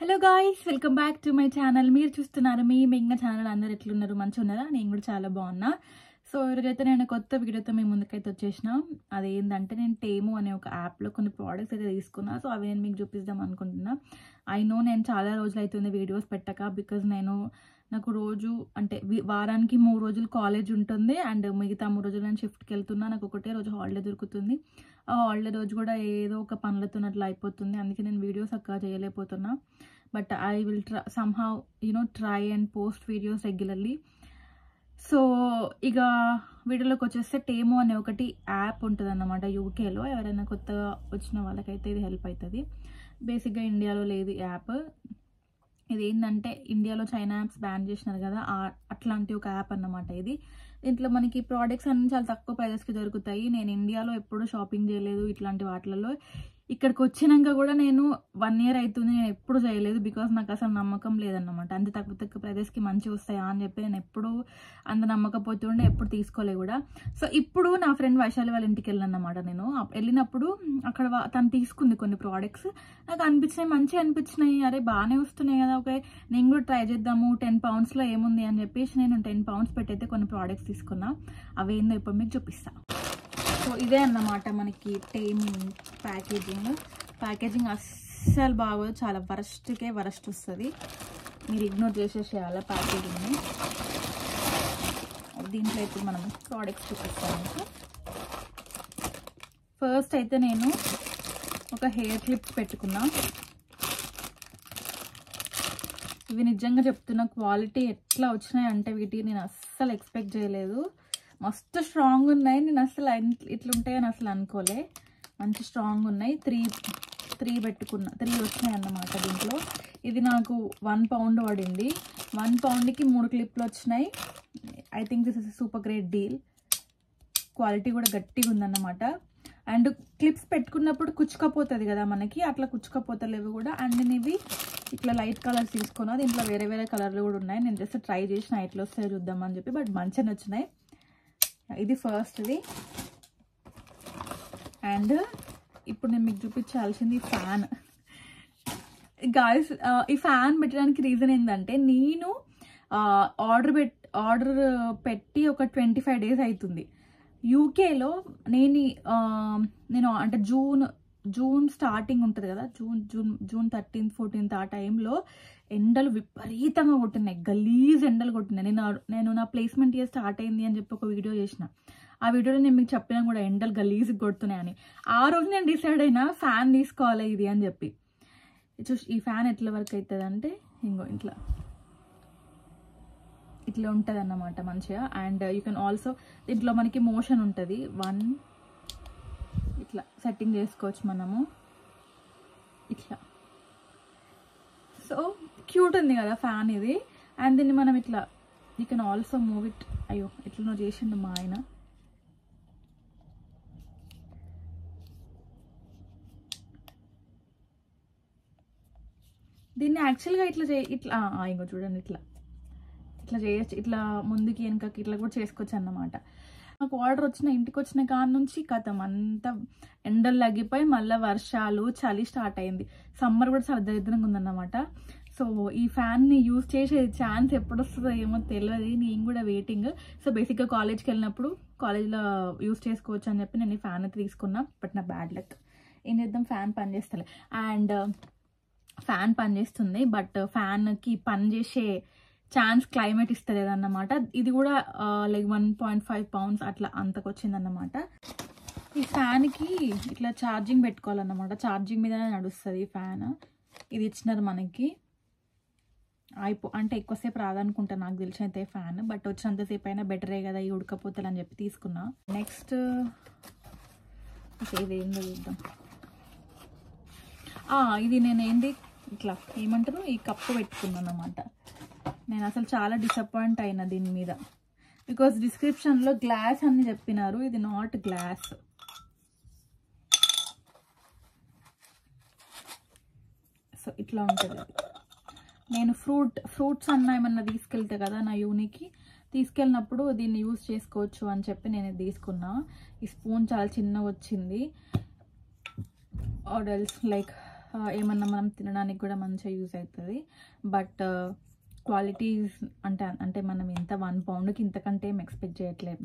Hello guys, welcome back to my channel. మీరు చూస్తున్నారు మీ main channel. అందరు ఎట్లున్నారు? మంచిగా ఉన్నారా? నేను కూడా చాలా బాగున్నా. సో ఈరోజైతే నేను కొత్త వీడియోతో మీ ముందుకైతే వచ్చేసిన. అదేంటంటే నేను టేము అనే ఒక యాప్లో కొన్ని ప్రోడక్ట్స్ అయితే తీసుకున్నా. సో అవి నేను మీకు చూపిద్దాం అనుకుంటున్నా. ఐ నో నేను చాలా రోజులు అవుతుంది వీడియోస్ పెట్టక, బికాజ్ నాకు రోజు అంటే వారానికి 3 రోజులు కాలేజ్ ఉంటుంది అండ్ మిగతా 3 రోజులు నేను షిఫ్ట్కి వెళ్తున్నా. నాకు ఒకటే రోజు హాలిడే దొరుకుతుంది. ఆ హాలిడే రోజు కూడా ఏదో ఒక పనులతో అట్లా అయిపోతుంది. అందుకే నేను వీడియోస్ అక్క చేయలేకపోతున్నా. But I will somehow try and post videos regularly. So ఇక వీడియోలోకి వచ్చేస్తే టేమో అనే ఒకటి యాప్ ఉంటుంది అన్నమాట యూకేలో. ఎవరైనా కొత్తగా వచ్చిన వాళ్ళకైతే ఇది హెల్ప్ అవుతుంది. బేసిక్గా ఇండియాలో లేదు ఈ యాప్. ఇది ఏంటంటే ఇండియాలో చైనా యాప్స్ బ్యాన్ చేసినారు కదా, అట్లాంటి ఒక యాప్ అన్నమాట ఇది. దీంట్లో మనకి ప్రోడక్ట్స్ అన్ని చాలా తక్కువ ప్రైజెస్కి దొరుకుతాయి. నేను ఇండియాలో ఎప్పుడూ షాపింగ్ చేయలేదు ఇట్లాంటి వాటిలలో. ఇక్కడికి వచ్చినాక కూడా నేను 1 year అవుతుంది, నేను ఎప్పుడు చేయలేదు. బికాస్ నాకు అసలు నమ్మకం లేదన్నమాట. అంత తక్కువ ప్రైజెస్కి మంచిగా వస్తాయా అని చెప్పి నేను ఎప్పుడు అంత నమ్మకపోతుండే, ఎప్పుడు తీసుకోలే కూడా. సో ఇప్పుడు నా ఫ్రెండ్ వైశాలి వాళ్ళ ఇంటికి వెళ్ళానమాట. నేను వెళ్ళినప్పుడు అక్కడ తను తీసుకుంది కొన్ని ప్రోడక్ట్స్. నాకు అనిపించినాయి, మంచిగా అనిపించినాయి. అరే బాగానే వస్తున్నాయి కదా, ఓకే నేను కూడా ట్రై చేద్దాము, 10 poundsలో ఏముంది అని చెప్పేసి నేను 10 pounds పెట్టయితే కొన్ని ప్రోడక్ట్స్ తీసుకున్నా. అవేందో ఇప్పుడు మీకు చూపిస్తాను. సో ఇదే అన్నమాట మనకి టేమ్ ప్యాకేజింగ్ అస్సలు బాగోదు, చాలా వరస్ట్ వస్తుంది. మీరు ఇగ్నోర్ చేసేసేయాలి ప్యాకేజింగ్ని. దీంట్లో ఇప్పుడు మనం ప్రోడక్ట్స్ చూపిస్తాము. ఫస్ట్ అయితే నేను ఒక హెయిర్ క్లిప్స్ పెట్టుకున్నా. ఇవి నిజంగా చెప్తున్నా, క్వాలిటీ ఎట్లా వచ్చినాయి అంటే వీటికి నేను అస్సలు ఎక్స్పెక్ట్ చేయలేదు. మస్తు స్ట్రాంగ్ ఉన్నాయి. నేను అసలు ఇట్లుంటాయని అసలు అనుకోలే. మంచి స్ట్రాంగ్ ఉన్నాయి. 3 పెట్టుకున్నా, 3 వచ్చినాయి అన్నమాట దీంట్లో. ఇది నాకు 1 pound పడింది. 1 poundకి 3 క్లిప్లు వచ్చినాయి. I think this is super great deal. Quality కూడా గట్టిగా ఉందన్నమాట. అండ్ క్లిప్స్ పెట్టుకున్నప్పుడు కుచ్చుకపోతుంది కదా మనకి, అట్లా కుచ్చుకపోతలేవు కూడా. అండ్ నేను ఇవి ఇట్లా లైట్ కలర్స్ తీసుకున్నా. దీంట్లో వేరే కలర్లు కూడా ఉన్నాయి. నేను జస్ట్ ట్రై చేసిన ఎట్లా వస్తాయో చూద్దామని చెప్పి, బట్ మంచిగా వచ్చినాయి. ఇది ఫస్ట్ది. అండ్ ఇప్పుడు నేను మీకు చూపించాల్సింది ఫ్యాన్. గాయ్స్, ఈ ఫ్యాన్ పెట్టడానికి రీజన్ ఏంటంటే నేను ఆర్డర్ పెట్టి ఒక 25 days అవుతుంది. యూకేలో నేను అంటే జూన్ స్టార్టింగ్ ఉంటుంది కదా, జూన్ 13th 14th ఆ టైంలో ఎండలు విపరీతంగా కొట్టినాయి. గలీజ్ ఎండలు కొట్టినాయి. నేను నా ప్లేస్మెంట్ ఇయర్ స్టార్ట్ అయింది అని చెప్పి ఒక వీడియో చేసిన. ఆ వీడియోలో నేను మీకు చెప్పినా కూడా ఎండలు గలీజ్ కొడుతున్నాయని. ఆ రోజు నేను డిసైడ్ అయినా ఫ్యాన్ తీసుకోవాలి ఇది అని చెప్పి. ఈ ఫ్యాన్ ఎట్లా వర్క్ అవుతుంది అంటే ఇంకో ఇట్లా ఉంటుంది అన్నమాట మంచిగా. అండ్ యూ కెన్ ఆల్సో దీంట్లో మనకి మోషన్ ఉంటుంది. ఇట్లా సెట్టింగ్ చేసుకోవచ్చు మనము ఇట్లా. సో క్యూట్ ఉంది కదా ఫ్యాన్ ఇది. అండ్ దీన్ని మనం ఇట్లా you can also move it. అయ్యో ఎట్లనో చేసిండు మా ఆయన. దీన్ని యాక్చువల్గా ఇట్లా ఇంకో చూడండి, ఇట్లా చేయొచ్చు. ఇట్లా ముందుకి వెనకకి ఇట్లా కూడా చేసుకోవచ్చు అన్నమాట. నాకు ఆర్డర్ ఇంటికి వచ్చిన కాడ నుంచి కథం అంతా ఎండలు తగ్గిపోయి మళ్ళీ వర్షాలు, చలి స్టార్ట్ అయింది. సమ్మర్ కూడా చాలా దరిద్రంగా ఉందన్నమాట. సో ఈ ఫ్యాన్ని యూజ్ చేసే ఛాన్స్ ఎప్పుడు వస్తుందో ఏమో తెలియదు. నేను కూడా వెయిటింగ్. సో బేసిక్గా కాలేజ్కి వెళ్ళినప్పుడు కాలేజ్లో యూజ్ చేసుకోవచ్చు అని చెప్పి నేను ఈ ఫ్యాన్ అయితే తీసుకున్నా. బట్ నా బ్యాడ్ లక్. ఏం చేద్దాం, ఫ్యాన్ పనిచేస్తలే. అండ్ ఫ్యాన్ పనిచేస్తుంది, బట్ ఫ్యాన్కి పనిచేసే ఛాన్స్ క్లైమేట్ ఇస్తలేదు అన్నమాట. ఇది కూడా లైక్ 1.5 pounds అట్లా అంతకొచ్చిందన్నమాట. ఈ ఫ్యాన్కి ఇట్లా ఛార్జింగ్ పెట్టుకోవాలన్నమాట. ఛార్జింగ్ మీద నడుస్తుంది ఈ ఫ్యాన్. ఇది ఇచ్చినారు మనకి. అంటే ఎక్కువసేపు రాదనుకుంటా నాకు తెలిసినైతే ఫ్యాన్, బట్ వచ్చినంతసేపు అయినా బెటరే కదా ఈ ఉడకపోతలు అని చెప్పి తీసుకున్నా. నెక్స్ట్ ఇదేందో చూద్దాం. ఇది నేను ఇట్లా ఏమంటారు, ఈ కప్పు పెట్టుకున్నాను అన్నమాట. నేను అసలు చాలా డిసప్పాయింట్ అయినా దీని మీద. బికాస్ డిస్క్రిప్షన్లో గ్లాస్ అని చెప్పినారు, ఇది నాట్ గ్లాస్. సో ఇట్లా ఉంటుంది. నేను ఫ్రూట్స్ అన్న ఏమన్నా తీసుకెళ్తే కదా నా యూనికి, తీసుకెళ్ళినప్పుడు దీన్ని యూజ్ చేసుకోవచ్చు అని చెప్పి నేను తీసుకున్నా. ఈ స్పూన్ చాలా చిన్నగా వచ్చింది. ఆర్డర్స్ లైక్ ఏమన్నా మనం తినడానికి కూడా మంచిగా యూజ్ అవుతుంది. బట్ క్వాలిటీ అంటే మనం ఇంత 1 పౌండ్కి ఇంతకంటే ఏం ఎక్స్పెక్ట్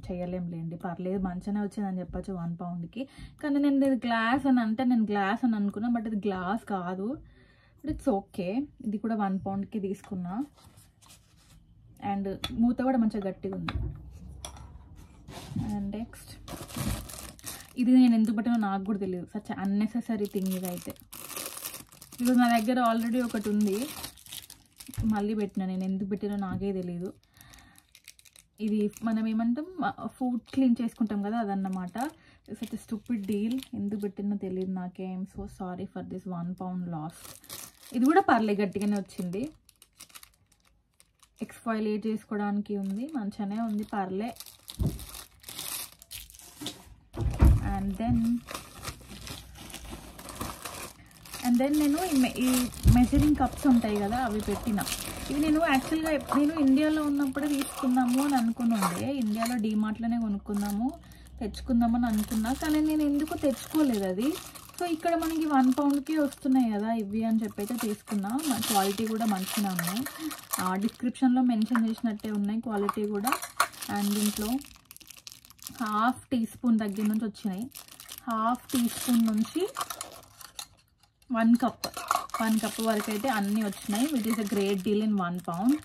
చేయలేంలేండి. పర్లేదు మంచిగానే వచ్చిందని చెప్పచ్చు 1 పౌండ్కి. కానీ నేను ఇది గ్లాస్ అని నేను గ్లాస్ అని అనుకున్నా, బట్ ఇది గ్లాస్ కాదు. But it's okay. ఇది కూడా 1 పౌండ్కి తీసుకున్నా. అండ్ మూత కూడా మంచిగా గట్టిగా ఉంది. అండ్ నెక్స్ట్ ఇది నేను ఎందుకు పెట్టానో నాకు కూడా తెలియదు. సచ్ అన్నెసెసరీ థింగ్ ఇది అయితే. బికాజ్ నా దగ్గర ఆల్రెడీ ఒకటి ఉంది, మళ్ళీ పెట్టినా. నేను ఎందుకు పెట్టినో నాకే తెలియదు. ఇది మనం ఏమంటాం ఫుడ్ క్లీన్ చేసుకుంటాం కదా, అదన్నమాట. Such stupid deal. ఎందుకు పెట్టినో తెలియదు నాకే. I'm so sorry for this 1 pound loss. ఇది కూడా పర్లే, గట్టిగానే వచ్చింది. ఎక్స్ఫాయిలేట్ చేసుకోవడానికి ఉంది, మంచిగానే ఉంది, పర్లే. అండ్ దెన్ నేను ఈ మెజరింగ్ కప్స్ ఉంటాయి కదా, అవి పెట్టిన. ఇవి నేను యాక్చువల్గా నేను ఇండియాలో ఉన్నప్పుడే తీసుకుందాము అని అనుకున్నాండే. ఇండియాలో డీమార్ట్లోనే తెచ్చుకుందామని అనుకున్నా. కానీ నేను ఎందుకు తెచ్చుకోలేదు అది. సో ఇక్కడ మనకి 1 పౌండ్కి వస్తున్నాయి కదా ఇవి అని చెప్పి అయితే తీసుకున్నా. క్వాలిటీ కూడా మంచిగా ఉన్నాయి. డిస్క్రిప్షన్లో మెన్షన్ చేసినట్టే ఉన్నాయి క్వాలిటీ కూడా. అండ్ దీంట్లో 1/2 టీ స్పూన్ దగ్గర నుంచి వచ్చినాయి. 1/2 టీ స్పూన్ నుంచి 1 కప్ వరకు అయితే అన్నీ వచ్చినాయి. Which is a great deal in 1 pound.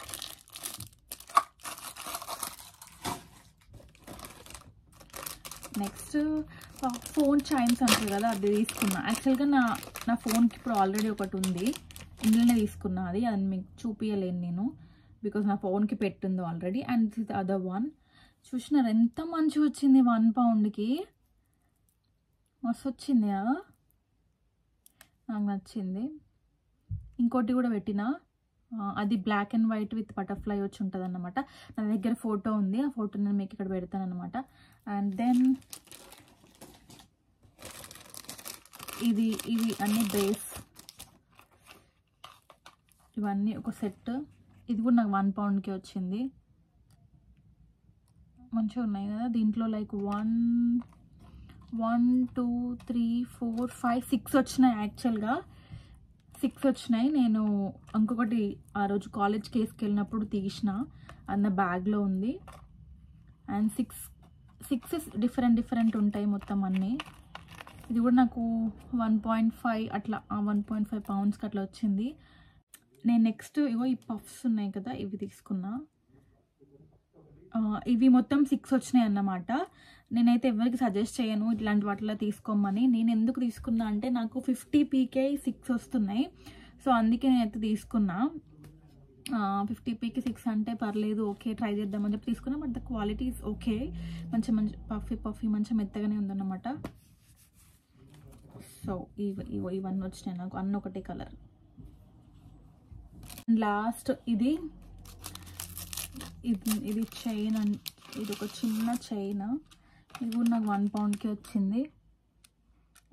Next phone chimes అంటారు కదా, అది తీసుకున్నా. యాక్చువల్గా నా ఫోన్కి ఇప్పుడు ఆల్రెడీ ఒకటి ఉంది, ఇందులోనే తీసుకున్నా. అది మీకు చూపించలేను నేను, బికాజ్ నా ఫోన్కి పెట్టింది already. And this other one. చూసినారు ఎంత మంచిగా వచ్చింది 1 పౌండ్కి. మస్తు వచ్చింది కదా, నాకు నచ్చింది. ఇంకోటి కూడా పెట్టిన, అది black and white with butterfly వచ్చి ఉంటుంది అన్నమాట. నా దగ్గర ఫోటో ఉంది, ఆ ఫోటో నేను మీకు ఇక్కడ పెడతాను అనమాట. అండ్ దెన్ ఇవి అన్ని బేస్, ఇవన్నీ ఒక సెట్. ఇది కూడా నాకు 1 పౌండ్కి వచ్చింది. మంచిగా ఉన్నాయి కదా. దీంట్లో లైక్ 1 2 3 4 5 6 వచ్చినాయి. యాక్చువల్గా 6 వచ్చినాయి. నేను ఇంకొకటి ఆ రోజు కాలేజ్కి వేసుకెళ్ళినప్పుడు తీసిన, అన్న బ్యాగ్లో ఉంది. అండ్ 6 డిఫరెంట్ ఉంటాయి మొత్తం అన్నీ. ఇది కూడా నాకు 1.5 అట్లా 1.5 పౌండ్స్కి అట్లా వచ్చింది. నేను నెక్స్ట్ ఈ పఫ్స్ ఉన్నాయి కదా, ఇవి తీసుకున్నా. ఇవి మొత్తం 6 వచ్చినాయి అన్నమాట. నేనైతే ఎవరికి సజెస్ట్ చేయను ఇట్లాంటి వాటిలో తీసుకోమని. నేను ఎందుకు తీసుకున్నా అంటే నాకు 50pకే 6 వస్తున్నాయి. సో అందుకే నేనైతే తీసుకున్నా. 50pకి 6 అంటే పర్లేదు, ఓకే ట్రై చేద్దామని చెప్పి తీసుకున్నా. But the quality is okay, మంచి పఫీ మంచి మెత్తగానే ఉందన్నమాట. సో ఇవన్నీ వచ్చినాయి నాకు, అన్న ఒకటే కలర్. లాస్ట్ ఇది చైన్. ఇది ఒక చిన్న చైన్. ఇది కూడా నాకు 1 పౌండ్కి వచ్చింది.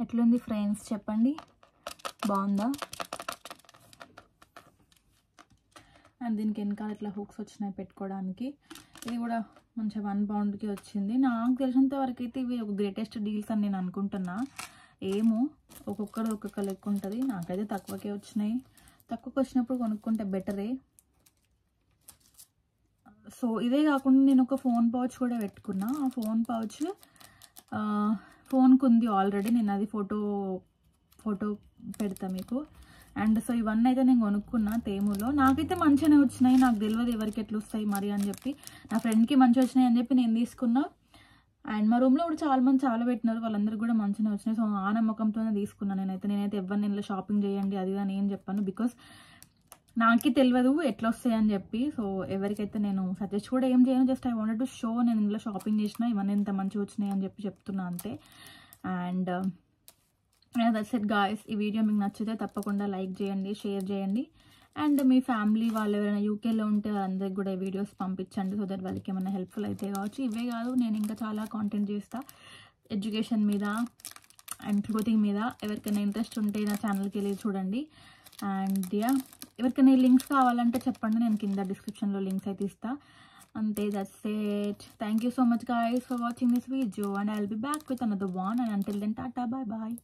ఎట్లుంది ఫ్రెండ్స్ చెప్పండి, బాగుందా? అండ్ దీనికి వెనకాల ఇట్లా హుక్స్ వచ్చినాయి పెట్టుకోవడానికి. ఇది కూడా మంచిగా 1 పౌండ్కి వచ్చింది. నాకు తెలిసినంత వరకు అయితే ఇవి ఒక గ్రేటెస్ట్ డీల్స్ అని నేను అనుకుంటున్నా. ఏమో ఒక్కొక్క లెక్క ఉంటుంది. నాకైతే తక్కువకే వచ్చినాయి. తక్కువకి వచ్చినప్పుడు కొనుక్కుంటే బెటరే. సో ఇదే కాకుండా నేను ఒక ఫోన్ పౌచ్ కూడా పెట్టుకున్నా. ఆ ఫోన్ పౌచ్ ఫోన్కి ఉంది ఆల్రెడీ. నేను అది ఫోటో పెడతా మీకు. అండ్ సో ఇవన్నీ అయితే నేను కొనుక్కున్నా తేములో. నాకైతే మంచిగానే వచ్చినాయి. నాకు తెలియదు ఎవరికి ఎట్లా వస్తాయి మరి అని చెప్పి. నా ఫ్రెండ్కి మంచిగా వచ్చినాయి అని చెప్పి నేను తీసుకున్నా. అండ్ మా రూమ్లో కూడా చాలా మంది చాలా పెట్టినారు, వాళ్ళందరికీ కూడా మంచిగా వచ్చినాయి. సో ఆ నమ్మకంతోనే తీసుకున్నాను నేనైతే ఎవరిని ఇంట్లో షాపింగ్ చేయండి అది అని ఏం చెప్పాను, బికాస్ నాకే తెలియదు ఎట్లా వస్తాయి అని చెప్పి. సో ఎవరికైతే నేను సజెస్ట్ కూడా ఏం చేయను, just I wanted to show నేను ఇందులో షాపింగ్ చేసిన ఇవన్నీ ఎంత మంచిగా వచ్చినాయి అని చెప్పి చెప్తున్నా అంతే. And that's it guys. ఈ వీడియో మీకు నచ్చితే తప్పకుండా లైక్ చేయండి, షేర్ చేయండి. అండ్ మీ ఫ్యామిలీ వాళ్ళు ఎవరైనా యూకేలో ఉంటే వాళ్ళందరికీ కూడా వీడియోస్ పంపించండి, సో దట్ వాళ్ళకి ఏమైనా హెల్ప్ఫుల్ అయితే కావచ్చు. ఇవే కాదు, నేను ఇంకా చాలా కాంటెంట్ చేస్తా ఎడ్యుకేషన్ మీద అండ్ క్లోతింగ్ మీద. ఎవరికైనా ఇంట్రెస్ట్ ఉంటే నా ఛానల్కి వెళ్ళి చూడండి. అండ్ ఎవరికైనా లింక్స్ కావాలంటే చెప్పండి, నేను కింద డిస్క్రిప్షన్లో లింక్స్ అయితే ఇస్తా. అంతే, that's it. Thank you so much guys for watching this video and I'll be back with another one, and until then, tata, bye bye.